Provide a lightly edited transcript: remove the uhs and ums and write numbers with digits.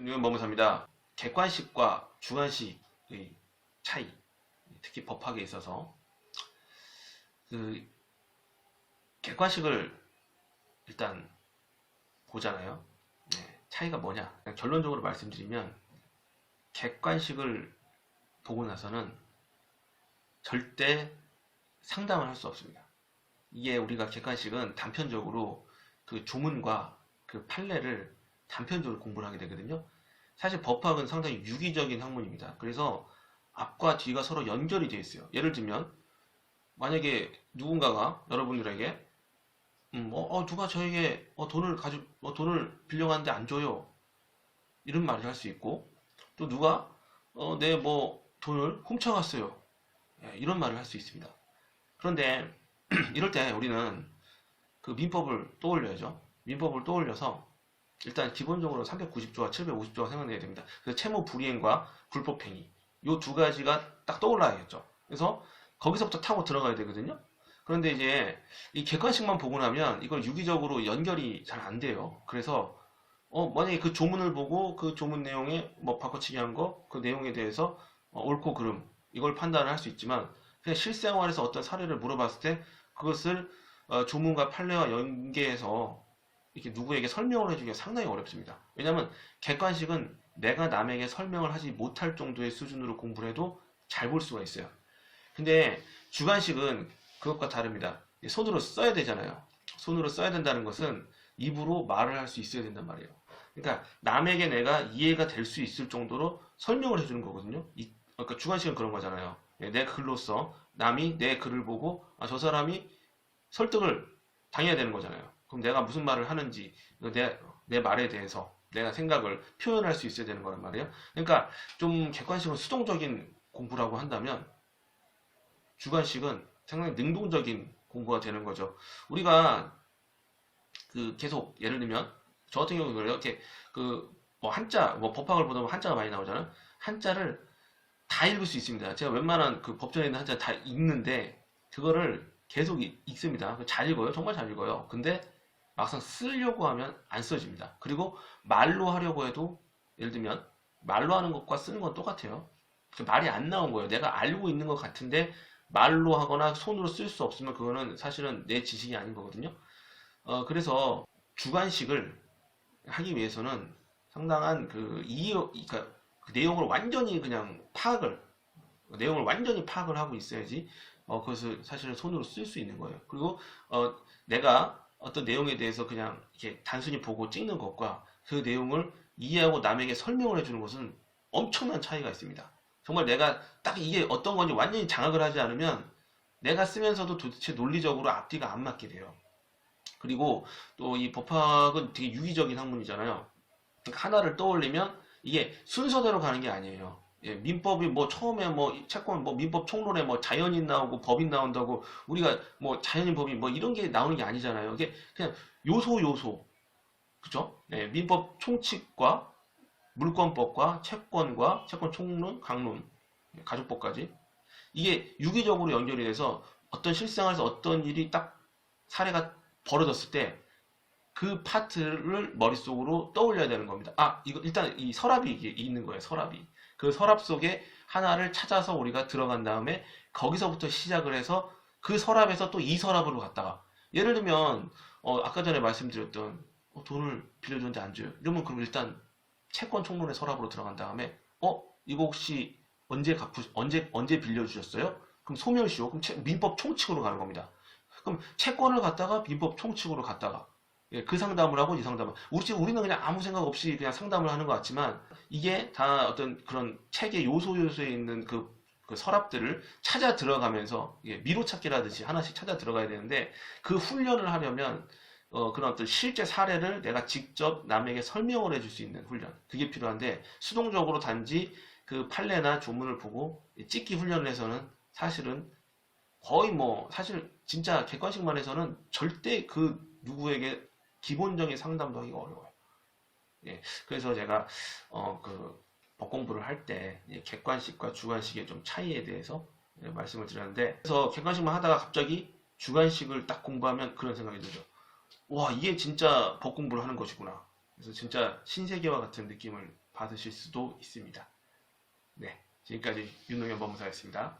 법무사입니다. 객관식과 주관식의 차이, 특히 법학에 있어서 그 객관식을 일단 보잖아요. 차이가 뭐냐? 그냥 결론적으로 말씀드리면 객관식을 보고 나서는 절대 상담을 할 수 없습니다. 이게 우리가 객관식은 단편적으로 그 조문과 그 판례를 단편적으로 공부를 하게 되거든요. 사실 법학은 상당히 유기적인 학문입니다. 그래서 앞과 뒤가 서로 연결이 되어 있어요. 예를 들면 만약에 누군가가 여러분들에게 누가 저에게 돈을 빌려갔는데 안 줘요. 이런 말을 할 수 있고, 또 누가 내 돈을 훔쳐갔어요. 이런 말을 할 수 있습니다. 그런데 이럴 때 우리는 그 민법을 떠올려야죠. 민법을 떠올려서 일단 기본적으로 390조와 750조가 생각나야 됩니다. 그래서 채무 불이행과 불법행위 이 두 가지가 딱 떠올라야겠죠. 그래서 거기서부터 타고 들어가야 되거든요. 그런데 이제 이 객관식만 보고 나면 이걸 유기적으로 연결이 잘 안 돼요. 그래서 만약에 그 조문을 보고 그 조문 내용에 바꿔치기 한 거, 그 내용에 대해서 옳고 그름 이걸 판단을 할 수 있지만 그냥 실생활에서 어떤 사례를 물어봤을 때 그것을 조문과 판례와 연계해서 이렇게 누구에게 설명을 해주기가 상당히 어렵습니다. 왜냐하면 객관식은 내가 남에게 설명을 하지 못할 정도의 수준으로 공부를 해도 잘 볼 수가 있어요. 근데 주관식은 그것과 다릅니다. 손으로 써야 되잖아요. 손으로 써야 된다는 것은 입으로 말을 할 수 있어야 된단 말이에요. 그러니까 남에게 내가 이해가 될 수 있을 정도로 설명을 해주는 거거든요. 그러니까 주관식은 그런 거잖아요. 내 글로써 남이 내 글을 보고 저 사람이 설득을 당해야 되는 거잖아요. 그럼 내가 무슨 말을 하는지 내 말에 대해서 내가 생각을 표현할 수 있어야 되는 거란 말이에요. 그러니까 좀 객관식은 수동적인 공부라고 한다면 주관식은 상당히 능동적인 공부가 되는 거죠. 우리가 그 계속 예를 들면 저 같은 경우는 그래요. 이렇게 한자 법학을 보다 보면 한자가 많이 나오잖아요. 한자를 다 읽을 수 있습니다. 제가 웬만한 그 법전에 있는 한자 다 읽는데 그거를 계속 읽습니다. 잘 읽어요. 정말 잘 읽어요. 근데 막상 쓰려고 하면 안 써집니다. 그리고 말로 하려고 해도 예를 들면 말로 하는 것과 쓰는 건 똑같아요. 말이 안 나온 거예요. 내가 알고 있는 것 같은데 말로 하거나 손으로 쓸 수 없으면 그거는 사실은 내 지식이 아닌 거거든요. 그래서 주관식을 하기 위해서는 상당한 그러니까 그 내용을 완전히 그냥 내용을 완전히 파악을 하고 있어야지 그것을 사실은 손으로 쓸 수 있는 거예요. 그리고 내가 어떤 내용에 대해서 그냥 이렇게 단순히 보고 찍는 것과 그 내용을 이해하고 남에게 설명을 해주는 것은 엄청난 차이가 있습니다. 정말 내가 딱 이게 어떤 건지 완전히 장악을 하지 않으면 내가 쓰면서도 도대체 논리적으로 앞뒤가 안 맞게 돼요. 그리고 또 이 법학은 되게 유기적인 학문이잖아요. 그러니까 하나를 떠올리면 이게 순서대로 가는 게 아니에요. 민법이 처음에 채권 민법 총론에 자연인 나오고 법인 나온다고 우리가 자연인 법인 이런 게 나오는 게 아니잖아요. 이게 그냥 요소 그죠? 민법 총칙과 물권법과 채권과 채권 총론, 강론, 가족법까지 이게 유기적으로 연결이 돼서 어떤 실생활에서 어떤 일이 딱 사례가 벌어졌을 때 그 파트를 머릿속으로 떠올려야 되는 겁니다. 이거 일단 이 서랍이 있는 거예요. 서랍이. 그 서랍 속에 하나를 찾아서 우리가 들어간 다음에 거기서부터 시작을 해서 그 서랍에서 또 이 서랍으로 갔다가 예를 들면 아까 전에 말씀드렸던 돈을 빌려줬는데 안 줘요. 이러면 그럼 일단 채권 총론의 서랍으로 들어간 다음에 이거 혹시 언제 빌려주셨어요? 그럼 소멸시효. 그럼 민법 총칙으로 가는 겁니다. 그럼 채권을 갖다가 민법 총칙으로 갔다가 그 상담을 하고 이 상담을 우리는 그냥 아무 생각 없이 그냥 상담을 하는 것 같지만 이게 다 어떤 그런 책의 요소에 있는 그 서랍들을 찾아 들어가면서 미로찾기를 하듯이 하나씩 찾아 들어가야 되는데 그 훈련을 하려면 그런 어떤 실제 사례를 내가 직접 남에게 설명을 해줄 수 있는 훈련 그게 필요한데 수동적으로 단지 그 판례나 조문을 보고 찍기 훈련을 해서는 사실은 거의 사실 진짜 객관식만 해서는 절대 그 누구에게 기본적인 상담도 하기가 어려워요. 그래서 제가 법 공부를 할 때 객관식과 주관식의 좀 차이에 대해서 말씀을 드렸는데 그래서 객관식만 하다가 갑자기 주관식을 딱 공부하면 그런 생각이 들죠. 와 이게 진짜 법 공부를 하는 것이구나. 그래서 진짜 신세계와 같은 느낌을 받으실 수도 있습니다. 네, 지금까지 윤동현 법무사였습니다.